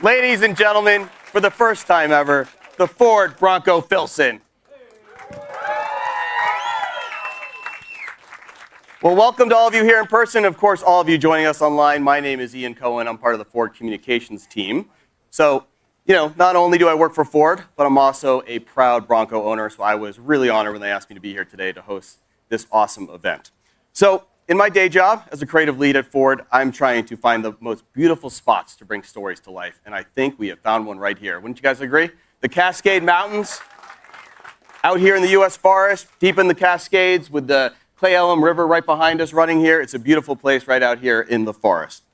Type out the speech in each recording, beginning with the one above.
Ladies and gentlemen, for the first time ever, the Ford Bronco Filson. Well, welcome to all of you here in person. Of course, all of you joining us online. My name is Ian Cohen. I'm part of the Ford communications team. So, not only do I work for Ford, but I'm also a proud Bronco owner. So I was really honored when they asked me to be here today to host this awesome event. So in my day job as a creative lead at Ford, I'm trying to find the most beautiful spots to bring stories to life. And I think we have found one right here. Wouldn't you guys agree? The Cascade Mountains, out here in the U.S. forest, deep in the Cascades with the Cle Elum River right behind us running here. It's a beautiful place right out here in the forest.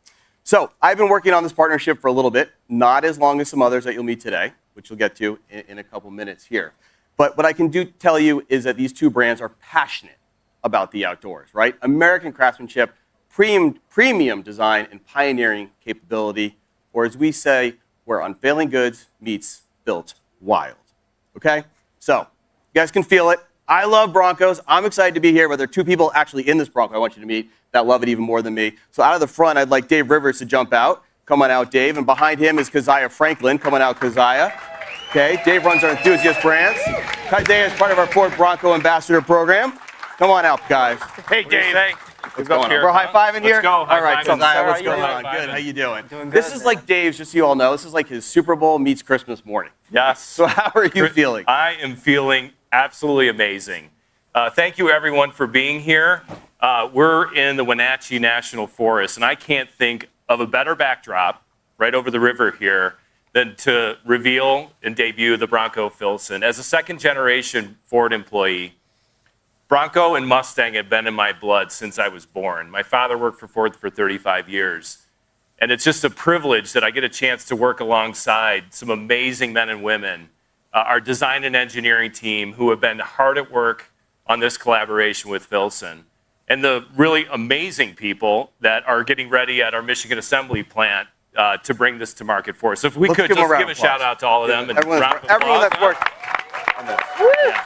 So I've been working on this partnership for a little bit, not as long as some others that you'll meet today, which you'll get to in a couple minutes here. But what I can tell you is that these two brands are passionate about the outdoors, right? American craftsmanship, premium design, and pioneering capability, or as we say, where unfailing goods meets built wild, okay? So you guys can feel it. I love Broncos. I'm excited to be here, but there are two people actually in this Bronco I want you to meet that love it even more than me. So out of the front, I'd like Dave Rivers to jump out. Come on out, Dave. And behind him is Keziah Franklin. Come on out, Keziah. Okay, Dave runs our enthusiast brands. Keziah is part of our Ford Bronco Ambassador program. Come on out, guys. Hey, Dave. What's going on? We're high-fiving here? Let's go. All right, Keziah, what's going on? Good, how you doing? Doing good. This is like Dave's, just so you all know, this is like his Super Bowl meets Christmas morning. Yes. So how are you feeling? I am feeling absolutely amazing. Thank you, everyone, for being here. We're in the Wenatchee National Forest, and I can't think of a better backdrop right over the river here than to reveal and debut the Bronco Filson. As a second-generation Ford employee, Bronco and Mustang have been in my blood since I was born. My father worked for Ford for 35 years, and it's just a privilege that I get a chance to work alongside some amazing men and women, our design and engineering team who have been hard at work on this collaboration with Filson, and the really amazing people that are getting ready at our Michigan assembly plant to bring this to market for us. So if we could just give a shout out to all of them. And everyone that's worked on this. Yeah.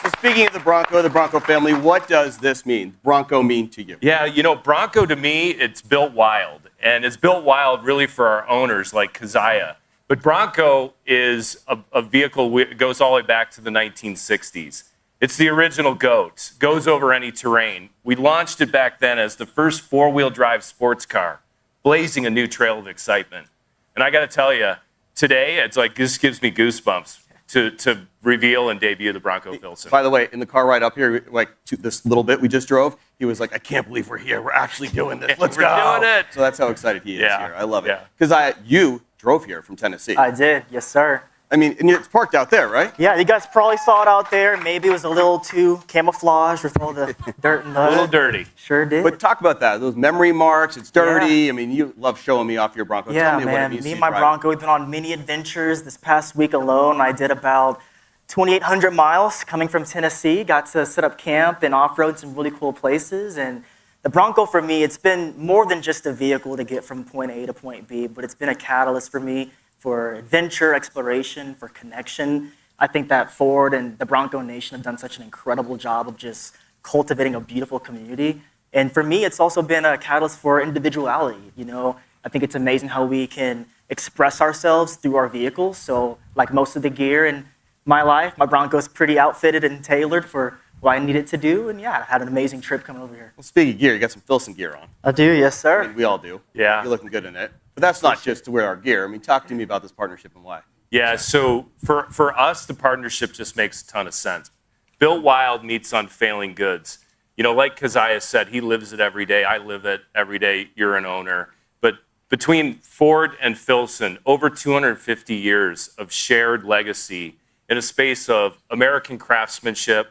So speaking of the Bronco family, what does this mean? Bronco mean to you? Yeah, Bronco to me, it's built wild. And it's built wild really for our owners like Keziah. But Bronco is a vehicle that goes all the way back to the 1960s. It's the original G.O.A.T, goes over any terrain. We launched it back then as the first four-wheel drive sports car, blazing a new trail of excitement. And I got to tell you, today, it's like this gives me goosebumps to reveal and debut the Bronco Filson. By the way, in the car ride up here, like this little bit we just drove, he was like, I can't believe we're here. We're actually doing this. Let's go. We're doing it. So that's how excited he is here. I love it. Yeah. Because you drove here from Tennessee. I did, yes, sir. I mean, and it's parked out there, right? Yeah, you guys probably saw it out there. Maybe it was a little too camouflaged with all the dirt and the A little dirty. Sure did. But talk about that. Those memory marks. It's dirty. Yeah. I mean, you love showing me off your Bronco. Yeah, Tell me man. what it means Me to and my drive. Bronco, we've been on many adventures. This past week alone, I did about 2,800 miles coming from Tennessee. Got to set up camp and off-road some really cool places. And the Bronco, for me, it's been more than just a vehicle to get from point A to point B, but it's been a catalyst for me for adventure, exploration, for connection. I think that Ford and the Bronco Nation have done such an incredible job of just cultivating a beautiful community. And for me, it's also been a catalyst for individuality. I think it's amazing how we can express ourselves through our vehicles. So like most of the gear in my life, my Bronco's pretty outfitted and tailored for what I needed to do. And yeah, I had an amazing trip coming over here. Well, speaking of gear, you got some Filson gear on. I do, yes, sir. I mean, we all do. Yeah. You're looking good in it. But that's not just to wear our gear. I mean, talk to me about this partnership and why. Yeah, so for us, the partnership just makes a ton of sense. Built wild meets unfailing goods. Like Keziah said, he lives it every day. I live it every day. You're an owner. But between Ford and Filson, over 250 years of shared legacy in a space of American craftsmanship,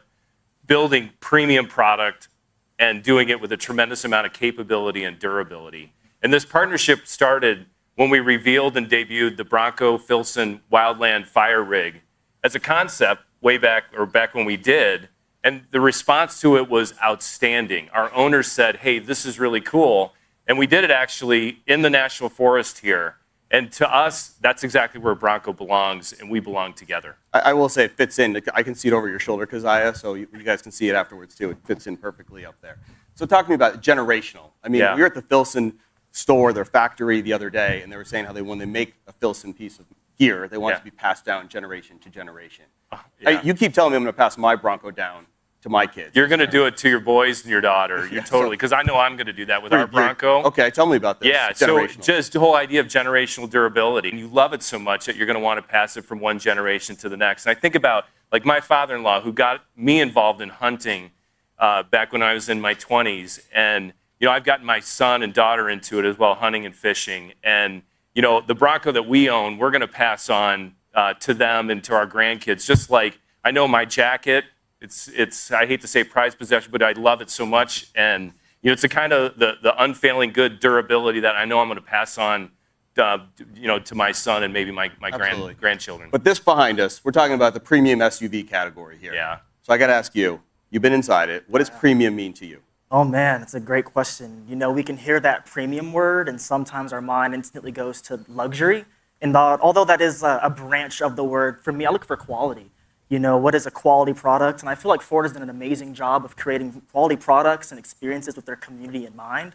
building premium product, and doing it with a tremendous amount of capability and durability. And this partnership started when we revealed and debuted the Bronco Filson Wildland Fire Rig as a concept back when we did, and the response to it was outstanding. Our owners said, hey, this is really cool, and we did it actually in the National Forest here. And to us, that's exactly where Bronco belongs, and we belong together. I will say it fits in. I can see it over your shoulder, Keziah, so you guys can see it afterwards, too. It fits in perfectly up there. So talk to me about generational. I mean, we were at the Filson store, their factory the other day, and they were saying how when they make a Filson piece of gear, they want it to be passed down generation to generation. Yeah. You keep telling me I'm going to pass my Bronco down to my kids. You're going to do it to your boys and your daughter. You're totally, because I know I'm going to do that with our Bronco. Okay, tell me about this. Yeah, so just the whole idea of generational durability. And you love it so much that you're going to want to pass it from one generation to the next. And I think about, like, my father-in-law, who got me involved in hunting back when I was in my 20s. And, you know, I've gotten my son and daughter into it as well, hunting and fishing. And, you know, the Bronco that we own, we're going to pass on to them and to our grandkids. Just like, I know my jacket, it's I hate to say prized possession, but I love it so much. And, you know, it's a kind of the unfailing good durability that I know I'm going to pass on, you know, to my son and maybe my grandchildren. But this behind us, we're talking about the premium SUV category here. Yeah. So I got to ask you, you've been inside it. What does premium mean to you? Oh man, it's a great question. You know, we can hear that premium word, and sometimes our mind instantly goes to luxury. And although that is a branch of the word, for me, I look for quality. You know, what is a quality product? And I feel like Ford has done an amazing job of creating quality products and experiences with their community in mind.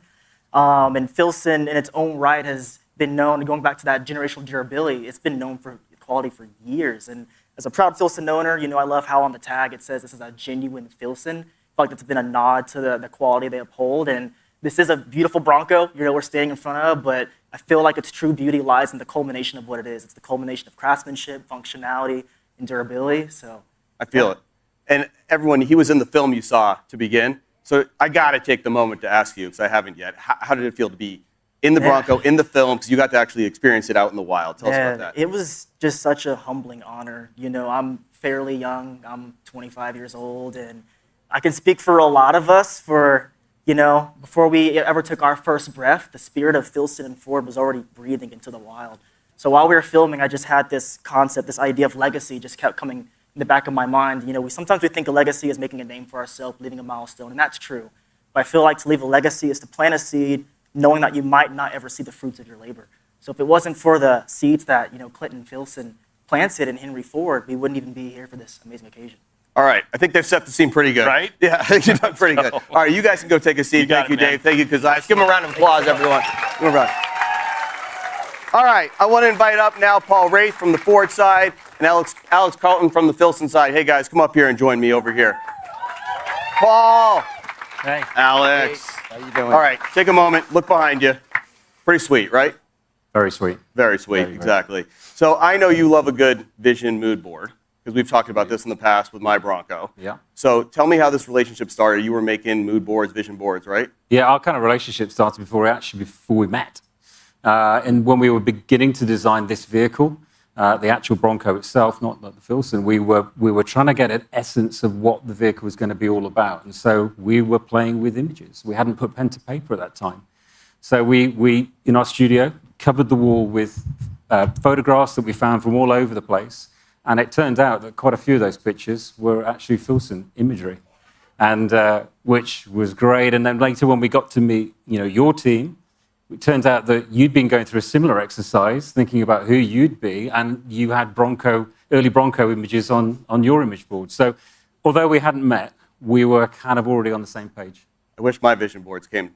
And Filson, in its own right, has been known, going back to that generational durability, it's been known for quality for years. And as a proud Filson owner, you know, I love how on the tag it says this is a genuine Filson. I feel like it's been a nod to the quality they uphold. And this is a beautiful Bronco, you know, we're standing in front of, but I feel like its true beauty lies in the culmination of what it is. It's the culmination of craftsmanship, functionality, and durability. So I feel it. And everyone, he was in the film you saw to begin. So I got to take the moment to ask you, because I haven't yet, how did it feel to be in the Bronco, in the film, because you got to actually experience it out in the wild? Tell us about that. It was just such a humbling honor. You know, I'm fairly young. I'm 25 years old, and I can speak for a lot of us for, you know, before we ever took our first breath, the spirit of Filson and Ford was already breathing into the wild. So while we were filming, I just had this concept, this idea of legacy just kept coming in the back of my mind. You know, sometimes we think a legacy is making a name for ourselves, leaving a milestone, and that's true. But I feel like to leave a legacy is to plant a seed, knowing that you might not ever see the fruits of your labor. So if it wasn't for the seeds that, you know, Clinton Filson planted in Henry Ford, we wouldn't even be here for this amazing occasion. All right, I think they've set the scene pretty good. Right? Yeah, I think you've done pretty good. All right, you guys can go take a seat. Thank you, Dave. Thank you, Kazai. Give them a round of applause, everyone. Give them a round. All right, I want to invite up now Paul Wraith from the Ford side and Alex Carlton from the Filson side. Hey, guys, come up here and join me over here. Paul. Hey. Alex. How you doing? All right, take a moment. Look behind you. Pretty sweet, right? Very sweet. Very sweet, exactly. So I know you love a good vision mood board, because we've talked about this in the past with my Bronco. Yeah. So tell me how this relationship started. You were making mood boards, vision boards, right? Yeah, our kind of relationship started before we met. And when we were beginning to design this vehicle, the actual Bronco itself, not the Filson, we were trying to get an essence of what the vehicle was going to be all about. And so we were playing with images. We hadn't put pen to paper at that time. So we in our studio, covered the wall with photographs that we found from all over the place. And it turned out that quite a few of those pictures were actually Filson imagery, and which was great. And then later when we got to meet, you know, your team, it turns out that you'd been going through a similar exercise, thinking about who you'd be, and you had early Bronco images on your image board. So although we hadn't met, we were kind of already on the same page. I wish my vision boards came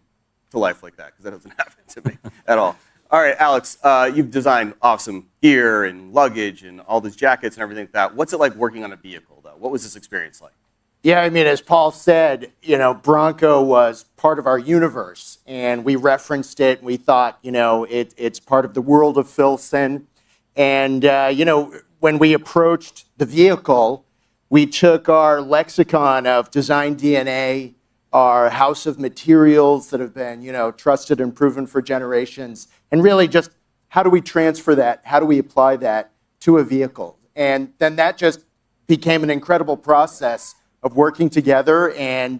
to life like that, because that doesn't happen to me at all. All right, Alex, you've designed awesome gear and luggage and all these jackets and everything like that. What's it like working on a vehicle, though? What was this experience like? Yeah, I mean, as Paul said, you know, Bronco was part of our universe, and we referenced it, and we thought, you know, it's part of the world of Filson. And, you know, when we approached the vehicle, we took our lexicon of design DNA, our house of materials that have been, you know, trusted and proven for generations, and really just how do we transfer that? How do we apply that to a vehicle? And then that just became an incredible process of working together and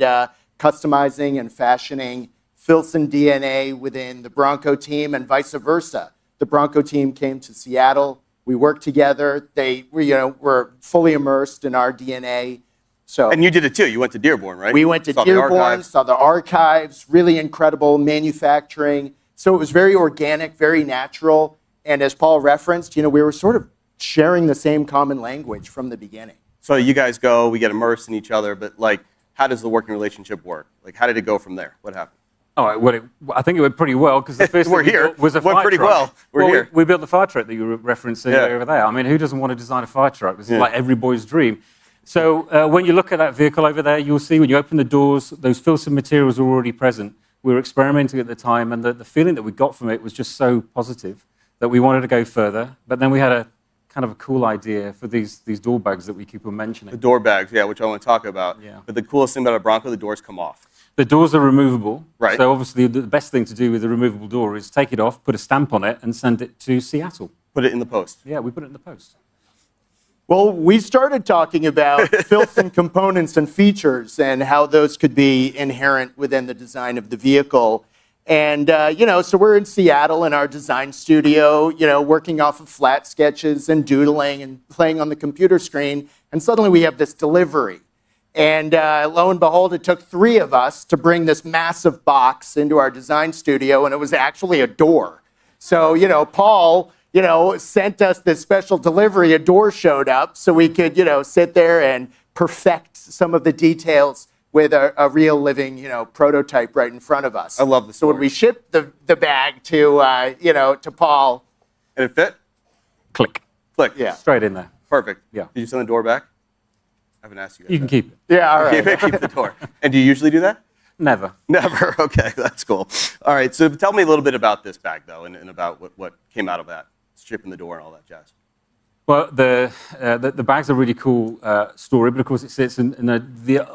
customizing and fashioning Filson DNA within the Bronco team and vice versa. The Bronco team came to Seattle. We worked together. They were fully immersed in our DNA. So, and you did it too. You went to Dearborn, right? We went to Dearborn, saw the archives, really incredible manufacturing. So it was very organic, very natural. And as Paul referenced, you know, we were sort of sharing the same common language from the beginning. So you guys go, we get immersed in each other, but like, how does the working relationship work? Like, how did it go from there? What happened? All right, well, I think it went pretty well because the first We're thing we here. built was a Went fire pretty truck. well. We're here. We built the fire truck that you were referencing Yeah. over there. I mean, who doesn't want to design a fire truck? This is Yeah. like every boy's dream. So when you look at that vehicle over there, you'll see when you open the doors, those Filson materials are already present. We were experimenting at the time, and the feeling that we got from it was just so positive that we wanted to go further. But then we had a kind of a cool idea for these door bags that we keep on mentioning. The door bags, yeah, which I want to talk about. Yeah. But the coolest thing about a Bronco, the doors come off. The doors are removable. Right. So obviously the best thing to do with a removable door is take it off, put a stamp on it, and send it to Seattle. Put it in the post. Yeah, we put it in the post. Well, we started talking about Filson components and features and how those could be inherent within the design of the vehicle. And, so we're in Seattle in our design studio, working off of flat sketches and doodling and playing on the computer screen. And suddenly we have this delivery. And lo and behold, it took 3 of us to bring this massive box into our design studio, and it was actually a door. So, Paul, sent us this special delivery. A door showed up so we could, sit there and perfect some of the details with a real living, prototype right in front of us. I love this So when story. we shipped the bag to Paul, And it fit? Click. Click. Yeah. Straight in there. Perfect. Yeah. Did you send the door back? I haven't asked you guys. You can that. keep it. yeah, all right. Keep the door. And do you usually do that? Never. Never. Okay, that's cool. All right, so tell me a little bit about this bag, though, and about what came out of that, shipping the door and all that jazz. Well, the bag's a really cool story, but of course it sits in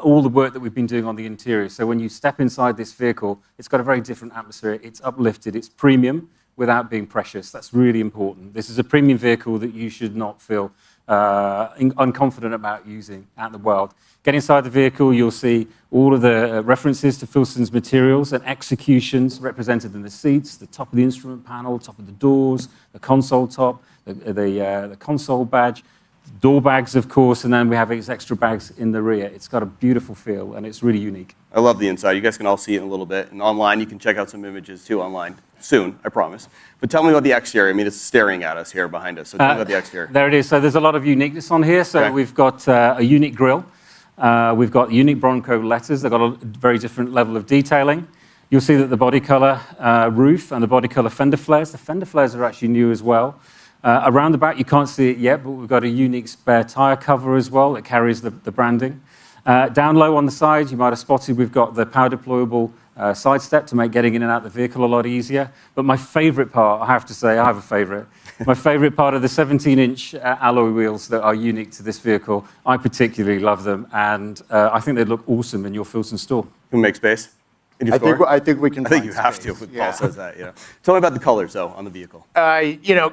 all the work that we've been doing on the interior. So when you step inside this vehicle, it's got a very different atmosphere. It's uplifted. It's premium without being precious. That's really important. This is a premium vehicle that you should not feel unconfident about using out in the world. Get inside the vehicle, you'll see all of the references to Filson's materials and executions represented in the seats, the top of the instrument panel, top of the doors, the console top, the console badge, door bags, of course, and then we have these extra bags in the rear. It's got a beautiful feel, and it's really unique. I love the inside. You guys can all see it in a little bit. And online, you can check out some images, too, online. Soon, I promise. But tell me about the exterior. I mean, it's staring at us here behind us. So tell me about the exterior. There it is. So there's a lot of uniqueness on here. So Okay. we've got a unique grille. We've got unique Bronco letters. They've got a very different level of detailing. You'll see that the body color roof and the body color fender flares. The fender flares are actually new as well. Around the back, you can't see it yet, but we've got a unique spare tire cover as well that carries the branding. Down low on the side, you might have spotted we've got the power deployable side step to make getting in and out the vehicle a lot easier. But my favorite part, I have to say, I have a favorite. My favorite part are the 17-inch alloy wheels that are unique to this vehicle. I particularly love them, and I think they look awesome in your Filson store. Can we make space? In your I store? think we can. I think find you have space. to. When Yeah. Paul says that. Tell me about the colors, though, on the vehicle.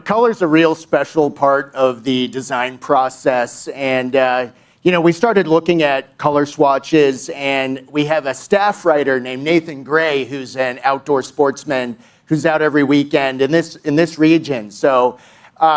Color's a real special part of the design process. And, we started looking at color swatches, and we have a staff writer named Nathan Gray, who's an outdoor sportsman who's out every weekend in this region. So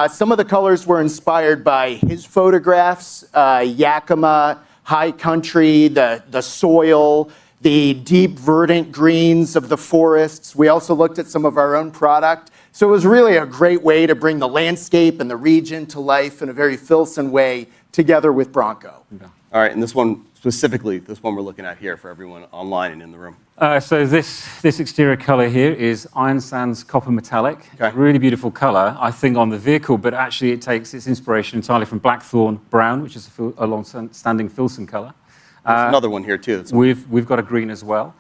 some of the colors were inspired by his photographs, Yakima, high country, the soil, the deep verdant greens of the forests. We also looked at some of our own product. So it was really a great way to bring the landscape and the region to life in a very Filson way together with Bronco. All right, and this one specifically, this one we're looking at here for everyone online and in the room. So this exterior color here is Iron Sands Copper Metallic. Okay. Really beautiful color, I think, on the vehicle, but actually it takes its inspiration entirely from Blackthorn Brown, which is a long-standing Filson color. There's another one here, too. We've got a green as well.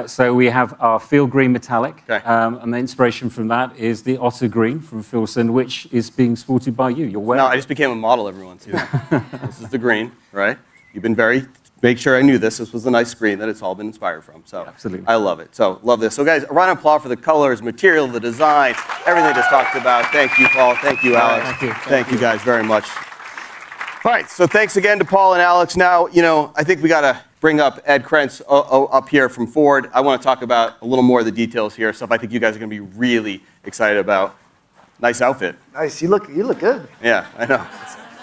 So we have our field green metallic, Okay. and the inspiration from that is the otter green from Filson, which is being sported by you. You're wearing No, I just became a model, everyone, too. This is the green, right? You've been make sure I knew this. This was a nice green that it's all been inspired from. So Absolutely. I love it. So love this. So guys, a round of applause for the colors, material, the design, everything just talked about. Thank you, Paul. Thank you, Alex. Thank you. Thank you guys very much. All right, so thanks again to Paul and Alex. Now, I think we got to bring up Ed Krentz up here from Ford. I want to talk about a little more of the details here, stuff I think you guys are going to be really excited about. Nice outfit. Nice. You look good. Yeah, I know.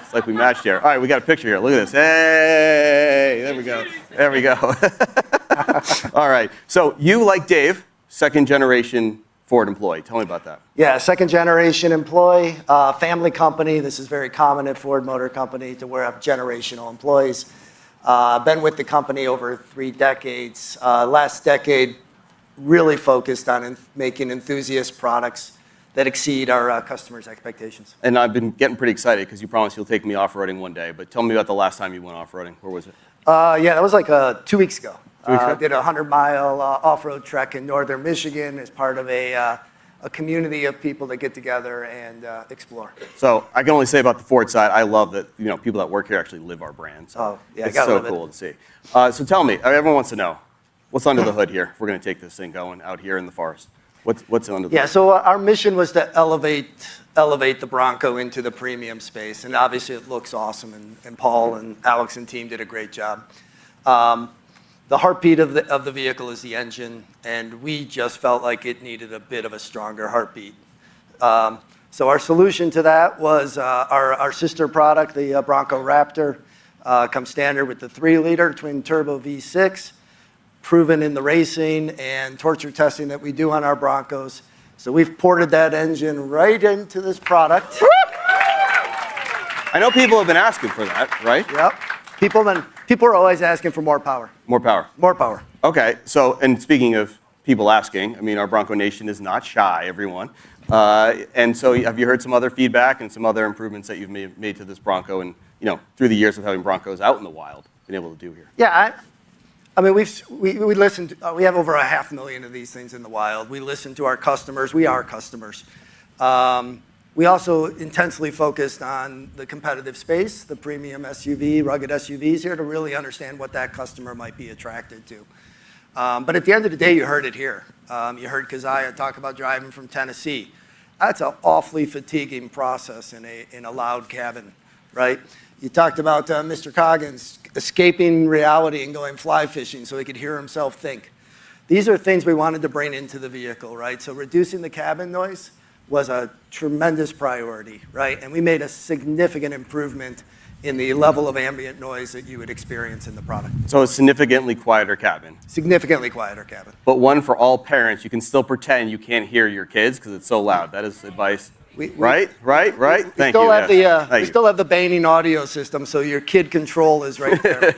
It's like we matched here. All right, we got a picture here. Look at this. Hey, there we go. There we go. All right, so you, like Dave, second generation Ford employee. Tell me about that. Yeah, second generation employee, family company. This is very common at Ford Motor Company to have generational employees. Been with the company over 3 decades. Last decade, really focused on making enthusiast products that exceed our customers' expectations. And I've been getting pretty excited because you promised you'll take me off-roading one day. But tell me about the last time you went off-roading. Where was it? Yeah, that was like 2 weeks ago. 2 weeks ago? Did a 100-mile off-road trek in northern Michigan as part of a community of people that get together and explore. So I can only say about the Ford side, I love that people that work here actually live our brand. So Oh, yeah, it's gotta so love it. cool to see. So tell me, everyone wants to know, what's under the hood here? If we're going to take this thing going out here in the forest. What's under the Yeah, hood? so our mission was to elevate the Bronco into the premium space, and obviously it looks awesome, and Paul and Alex and team did a great job. The heartbeat of the vehicle is the engine, and we just felt like it needed a bit of a stronger heartbeat. So our solution to that was our sister product, the Bronco Raptor, comes standard with the 3-liter twin-turbo V6, proven in the racing and torture testing that we do on our Broncos. So we've ported that engine right into this product. I know people have been asking for that, right? Yep. People are always asking for more power. More power. More power. Okay, so, and speaking of people asking, I mean, our Bronco Nation is not shy, everyone. And so have you heard some other feedback and some other improvements that you've made to this Bronco and, through the years of having Broncos out in the wild, been able to do here? Yeah, I mean, we listened. We have over 500,000 of these things in the wild. We listen to our customers. We are customers. We also intensely focused on the competitive space, the premium SUV, rugged SUVs here to really understand what that customer might be attracted to. But at the end of the day, you heard it here. You heard Keziah talk about driving from Tennessee. That's an awfully fatiguing process in a loud cabin, right? You talked about Mr. Coggins escaping reality and going fly fishing so he could hear himself think. These are things we wanted to bring into the vehicle, right? So reducing the cabin noise was a tremendous priority, right? And we made a significant improvement in the level of ambient noise that you would experience in the product. So a significantly quieter cabin. Significantly quieter cabin. But one for all parents. You can still pretend you can't hear your kids because it's so loud. That is advice. Right? Thank you. We still have the Baning audio system, so your kid control is right there.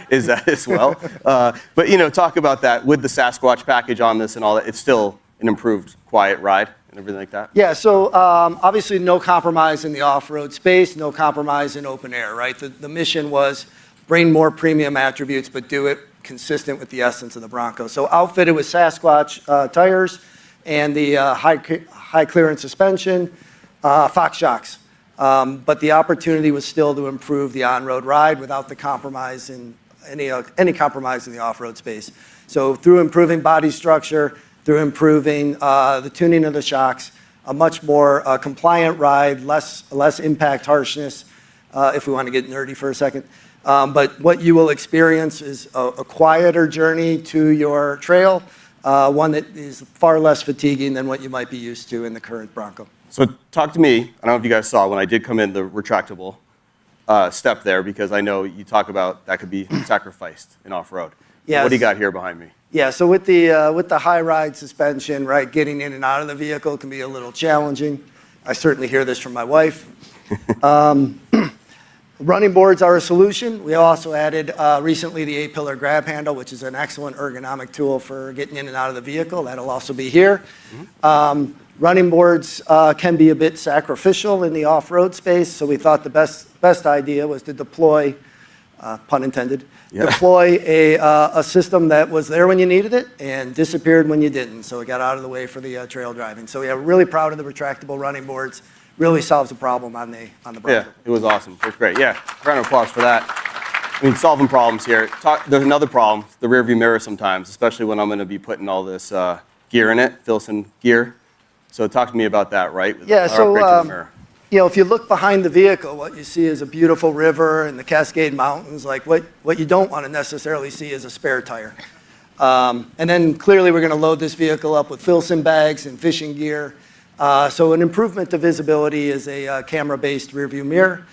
Is that as well? But talk about that with the Sasquatch package on this and all that. It's still an improved quiet ride and everything like that. Yeah, so obviously no compromise in the off-road space, no compromise in open air, right? The mission was bring more premium attributes, but do it consistent with the essence of the Bronco. So outfitted with Sasquatch tires and the high clearance suspension, Fox shocks. But the opportunity was still to improve the on-road ride without the compromise in any compromise in the off-road space. So through improving body structure, through improving the tuning of the shocks, a much more compliant ride, less impact harshness, if we want to get nerdy for a second. But what you will experience is a quieter journey to your trail, one that is far less fatiguing than what you might be used to in the current Bronco. So talk to me. I don't know if you guys saw when I did come in the retractable step there, because I know you talk about that could be sacrificed in off-road. Yes. What do you got here behind me? Yeah, so with the high ride suspension, right, getting in and out of the vehicle can be a little challenging. I certainly hear this from my wife. Running boards are a solution. We also added recently the 8-pillar grab handle, which is an excellent ergonomic tool for getting in and out of the vehicle. That'll also be here. Mm-hmm. Running boards can be a bit sacrificial in the off-road space, so we thought the best idea was to deploy, pun intended, deploy a system that was there when you needed it and disappeared when you didn't. So it got out of the way for the trail driving. So yeah, we're really proud of the retractable running boards. Really solves a problem on the Bronco. Yeah, it was awesome. It was great. Yeah, round of applause for that. I mean, solving problems here. There's another problem, the rear view mirror sometimes, especially when I'm going to be putting all this gear in it, Filson gear. So talk to me about that, right? Yeah, so mirror. If you look behind the vehicle, what you see is a beautiful river and the Cascade Mountains. Like what you don't want to necessarily see is a spare tire. And then clearly we're going to load this vehicle up with Filson bags and fishing gear. So an improvement to visibility is a camera-based rear view mirror.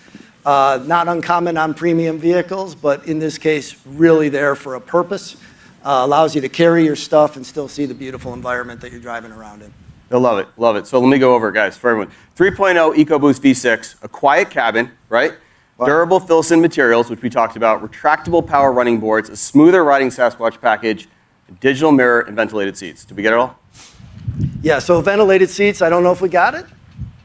Not uncommon on premium vehicles, but in this case, really there for a purpose. Allows you to carry your stuff and still see the beautiful environment that you're driving around in. They'll love it, love it. So let me go over it, guys, for everyone. 3.0 EcoBoost V6, a quiet cabin, right? Wow. Durable Filson materials, which we talked about, retractable power running boards, a smoother riding Sasquatch package, digital mirror, and ventilated seats. Did we get it all? Yeah, so ventilated seats, I don't know if we got it.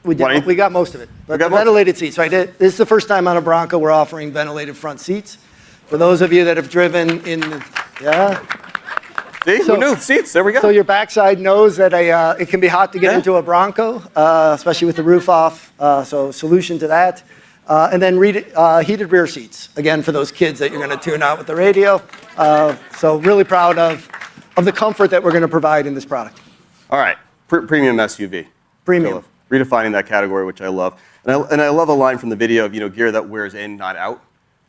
We did. We got most of it. But the ventilated seats, right? This is the first time on a Bronco we're offering ventilated front seats. For those of you that have driven in the, See, who knew? Seats, there we go. So your backside knows that it can be hot to get into a Bronco, especially with the roof off, so solution to that. And then heated rear seats, again, for those kids that you're going to tune out with the radio. So really proud of the comfort that we're going to provide in this product. All right, premium SUV. Premium. Redefining that category, which I love. And I love a line from the video of, gear that wears in, not out.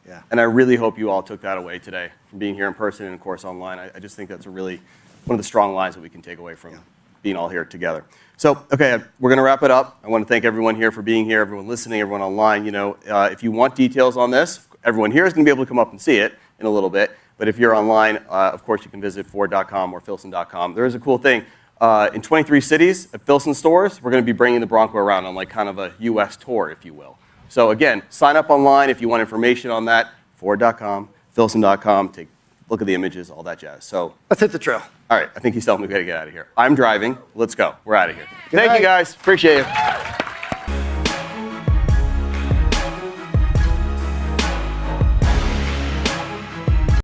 Yeah. And I really hope you all took that away today from being here in person and, of course, online. I just think that's one of the strong lines that we can take away from being all here together. So, okay, we're going to wrap it up. I want to thank everyone here for being here, everyone listening, everyone online. If you want details on this, everyone here is going to be able to come up and see it in a little bit. But if you're online, of course, you can visit Ford.com or Filson.com. There is a cool thing. In 23 cities at Filson stores, we're going to be bringing the Bronco around on kind of a U.S. tour, if you will. So again, sign up online if you want information on that. Ford.com, Filson.com. Take a look at the images, all that jazz. So let's hit the trail. All right, I think he's telling me we got to get out of here. I'm driving. Let's go. We're out of here. Thank night. you, guys. Appreciate it.